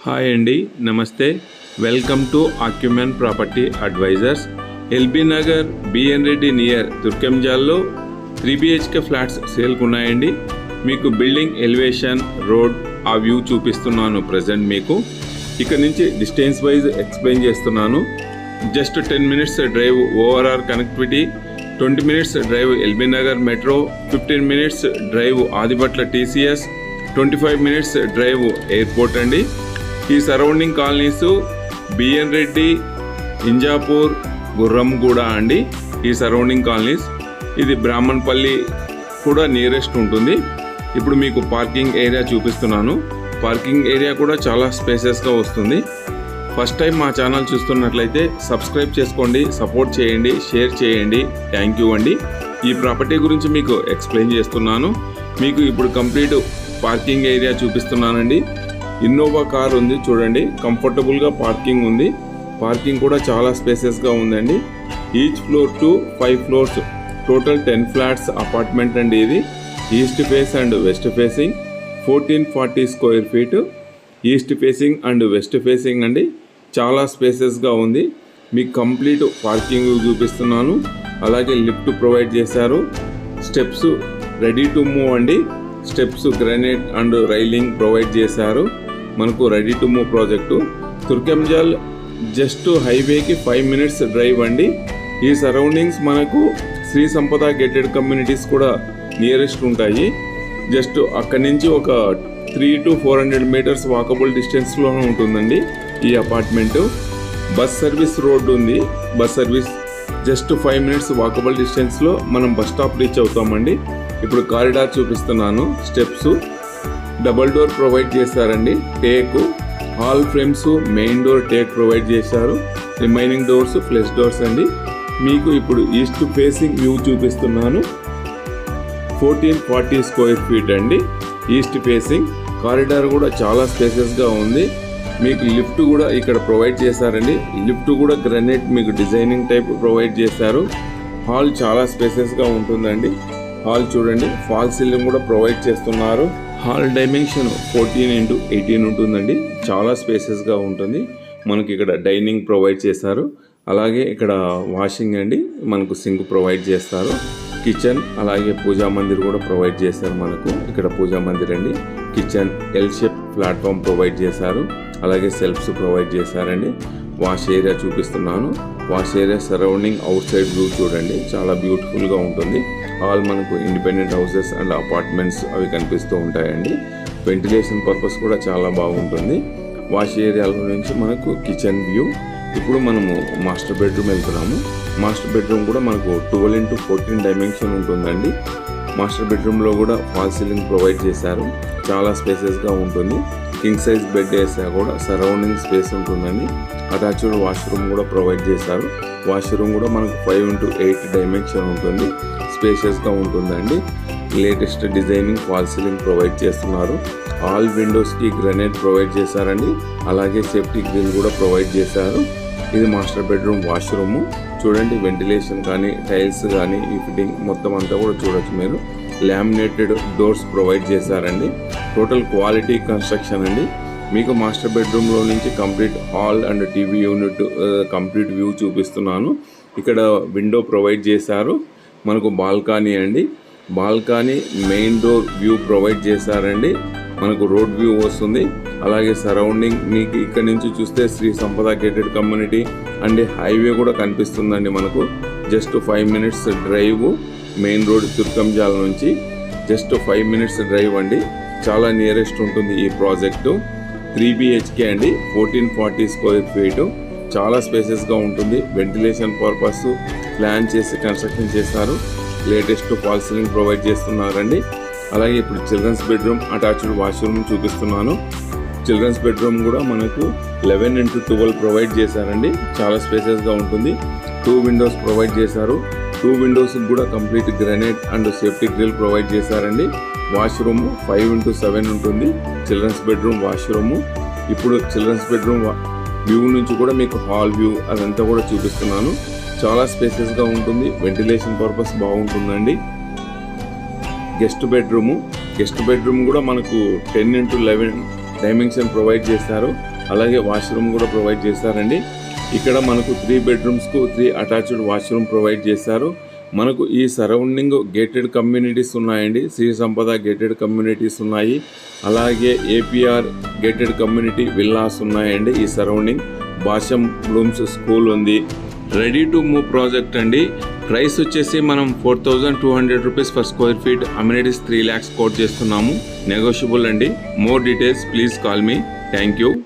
Hi అండి, నమస్తే. Welcome to Acumen property advisors. LB Nagar BN Reddy near తుర్కెంజాల్లో 3 BHK ఫ్లాట్స్ సేల్కు ఉన్నాయండి. మీకు బిల్డింగ్ ఎలివేషన్, రోడ్, ఆ వ్యూ చూపిస్తున్నాను ప్రజెంట్ మీకు. ఇక్కడ నుంచి డిస్టెన్స్ వైజ్ ఎక్స్ప్లెయిన్ చేస్తున్నాను. Just 10 minutes drive ORR connectivity, 20 minutes drive LB Nagar metro, 15 minutes drive Adibatla TCS, 25 minutes drive airport అండి. ఈ surrounding colonies BN Reddy, Injapur, Gurramguda అండి. ఈ సరౌండింగ్ కాలనీస్, ఇది బ్రాహ్మణపల్లి కూడా నియరెస్ట్ ఉంటుంది. ఇప్పుడు మీకు పార్కింగ్ ఏరియా చూపిస్తున్నాను. పార్కింగ్ ఏరియా కూడా చాలా స్పేసెస్గా వస్తుంది. ఫస్ట్ టైం మా ఛానల్ చూస్తున్నట్లయితే సబ్స్క్రైబ్ చేసుకోండి, సపోర్ట్ చేయండి, షేర్ చేయండి. థ్యాంక్ యూ అండి. ఈ ప్రాపర్టీ గురించి మీకు ఎక్స్ప్లెయిన్ చేస్తున్నాను. మీకు ఇప్పుడు కంప్లీట్ పార్కింగ్ ఏరియా చూపిస్తున్నానండి. ఇన్నోవా కార్ ఉంది చూడండి, కంఫర్టబుల్గా పార్కింగ్ ఉంది. పార్కింగ్ కూడా చాలా స్పేసెస్గా ఉందండి. Each floor to 5 floors, total 10 flats apartment అండి. ఇది east face and west facing, 1440 square feet east facing and west facing అండి. చాలా స్పేసెస్గా ఉంది. మీకు కంప్లీట్ పార్కింగ్ చూపిస్తున్నాను. అలాగే లిఫ్ట్ ప్రొవైడ్ చేశారు. స్టెప్స్ రెడీ టు మూవ్ అండి. Steps granite and railing provide చేశారు. మనకు ready to move project. Turkenjal just హైవేకి 5 minutes డ్రైవ్ అండి. ఈ సరౌండింగ్స్ మనకు శ్రీ సంపద గేటెడ్ కమ్యూనిటీస్ కూడా నియరెస్ట్ ఉంటాయి. జస్ట్ అక్కడి నుంచి ఒక 300 to 400 meters వాకబుల్ డిస్టెన్స్లోనే ఉంటుందండి ఈ అపార్ట్మెంటు. బస్ సర్వీస్ రోడ్డు ఉంది. Bus service just 5 minutes walkable డిస్టెన్స్లో మనం బస్ స్టాప్ రీచ్ అవుతామండి. ఇప్పుడు కారిడార్ చూపిస్తున్నాను. స్టెప్స్, డబల్ డోర్ ప్రొవైడ్ చేశారండి. Teak, hall frames, main door teak provide చేశారు. రిమైనింగ్ డోర్స్ ఫ్లెష్ డోర్స్ అండి. మీకు ఇప్పుడు ఈస్ట్ ఫేసింగ్ వ్యూ చూపిస్తున్నాను. 1440 square feet అండి ఈస్ట్ ఫేసింగ్. కారిడార్ కూడా చాలా స్పేసెస్గా ఉంది. మీకు లిఫ్ట్ కూడా ఇక్కడ ప్రొవైడ్ చేశారండి. లిఫ్ట్ కూడా గ్రానైట్ మీకు డిజైనింగ్ టైప్ ప్రొవైడ్ చేశారు. హాల్ చాలా స్పేసెస్గా ఉంటుందండి. హాల్ చూడండి, ఫాల్ సీలింగ్ కూడా ప్రొవైడ్ చేస్తున్నారు. హాల్ డైమెన్షన్ 14x18 ఉంటుందండి. చాలా స్పేసెస్గా ఉంటుంది. మనకి ఇక్కడ డైనింగ్ ప్రొవైడ్ చేశారు. అలాగే ఇక్కడ వాషింగ్ అండి, మనకు సింక్ ప్రొవైడ్ చేస్తారు. కిచెన్ అలాగే పూజా మందిర్ కూడా ప్రొవైడ్ చేశారు. మనకు ఇక్కడ పూజా మందిర్ అండి. Kitchen L shape platform provide చేశారు. అలాగే సెల్ఫ్స్ ప్రొవైడ్ చేశారండి. వాష్ ఏరియా చూపిస్తున్నాను. Wash area surrounding out side view చూడండి, చాలా బ్యూటిఫుల్గా ఉంటుంది. ఆల్ మనకు ఇండిపెండెంట్ హౌసెస్ అండ్ అపార్ట్మెంట్స్ అవి కనిపిస్తూ ఉంటాయండి. వెంటిలేషన్ పర్పస్ కూడా చాలా బాగుంటుంది. వాష్ ఏరియాలో నుంచి మనకు కిచెన్ వ్యూ. ఇప్పుడు మనము మాస్టర్ బెడ్రూమ్ వెళ్తున్నాము. మాస్టర్ బెడ్రూమ్ కూడా మనకు 12x14 డైమెన్షన్ ఉంటుందండి. మాస్టర్ బెడ్రూమ్లో కూడా ఫాల్ సీలింగ్ ప్రొవైడ్ చేశారు. చాలా స్పేసెస్గా ఉంటుంది. కింగ్ సైజ్ బెడ్ వేసా కూడా సరౌండింగ్ స్పేస్ ఉంటుందండి. అటాచ్డ్ వాష్రూమ్ కూడా ప్రొవైడ్ చేశారు. వాష్రూమ్ కూడా మనకు 5x8 డైమెన్షన్ ఉంటుంది. స్పేషియస్గా ఉంటుందండి. Latest designing fall ceiling provide చేస్తున్నారు. ఆల్ విండోస్కి గ్రానైట్ ప్రొవైడ్ చేశారండి. అలాగే సేఫ్టీ గ్రిల్ కూడా ప్రొవైడ్ చేశారు. ఇది మాస్టర్ బెడ్రూమ్ వాష్రూము చూడండి. వెంటిలేషన్ కానీ, టైల్స్ కానీ, ఈ ఫిట్టింగ్ మొత్తం అంతా కూడా చూడొచ్చు మీరు. లామినేటెడ్ డోర్స్ ప్రొవైడ్ చేశారండి. టోటల్ క్వాలిటీ కన్స్ట్రక్షన్ అండి. మీకు మాస్టర్ బెడ్రూమ్లో నుంచి complete hall and TV unit complete view చూపిస్తున్నాను. ఇక్కడ విండో ప్రొవైడ్ చేశారు. మనకు బాల్కనీ అండి. Balcony main door view provide చేశారండి. మనకు రోడ్ వ్యూ వస్తుంది. అలాగే సరౌండింగ్ మీకు ఇక్కడ నుంచి చూస్తే శ్రీ సంపద గేటెడ్ కమ్యూనిటీ అండ్ హైవే కూడా కనిపిస్తుందండి. మనకు just 5 minutes drive main road Turkayamjal నుంచి. జస్ట్ 5 minutes డ్రైవ్ అండి. చాలా నియరెస్ట్ ఉంటుంది ఈ ప్రాజెక్టు. 3 BHK అండి, 1440 square feet. చాలా స్పేసెస్గా ఉంటుంది. వెంటిలేషన్ పర్పస్ ప్లాన్ చేసి కన్స్ట్రక్షన్ చేస్తారు. లేటెస్ట్ ఫాల్ సీలింగ్ ప్రొవైడ్ చేస్తున్నారండి. అలాగే ఇప్పుడు చిల్డ్రన్స్ బెడ్రూమ్ అటాచ్డ్ వాష్రూమ్ చూపిస్తున్నాను. చిల్డ్రన్స్ బెడ్రూమ్ కూడా మనకు 11x12 ప్రొవైడ్ చేశారండి. చాలా స్పేసెస్గా ఉంటుంది. 2 windows ప్రొవైడ్ చేశారు. 2 windows కూడా complete granite and safety grill provide చేశారండి. వాష్రూమ్ 5x7 ఉంటుంది. Children's bedroom washroom. ఇప్పుడు చిల్డ్రన్స్ బెడ్రూమ్ వ్యూ నుంచి కూడా మీకు హాల్ వ్యూ అదంతా కూడా చూపిస్తున్నాను. చాలా స్పేసెస్గా ఉంటుంది. వెంటిలేషన్ పర్పస్ బాగుంటుందండి. గెస్ట్ బెడ్రూమ్ కూడా మనకు 10x11 డైమెన్షన్ ప్రొవైడ్ చేస్తారు. అలాగే వాష్రూమ్ కూడా ప్రొవైడ్ చేశారండి. ఇక్కడ మనకు 3 బెడ్రూమ్స్కు 3 అటాచ్డ్ వాష్రూమ్ ప్రొవైడ్ చేశారు. మనకు ఈ సరౌండింగ్ గేటెడ్ కమ్యూనిటీస్ ఉన్నాయండి. శ్రీ సంపద గేటెడ్ కమ్యూనిటీస్ ఉన్నాయి, అలాగే ఏపీఆర్ గేటెడ్ కమ్యూనిటీ విల్లాస్ ఉన్నాయండి. ఈ సరౌండింగ్ భాషం బ్లూమ్స్ స్కూల్ ఉంది. రెడీ టు మూవ్ ప్రాజెక్ట్ అండి. ప్రైస్ వచ్చేసి మనం 4200 rupees per square feet, amenities 3 lakhs quote చేస్తున్నాము. నెగోషియబుల్ అండి. More details please call me. Thank you.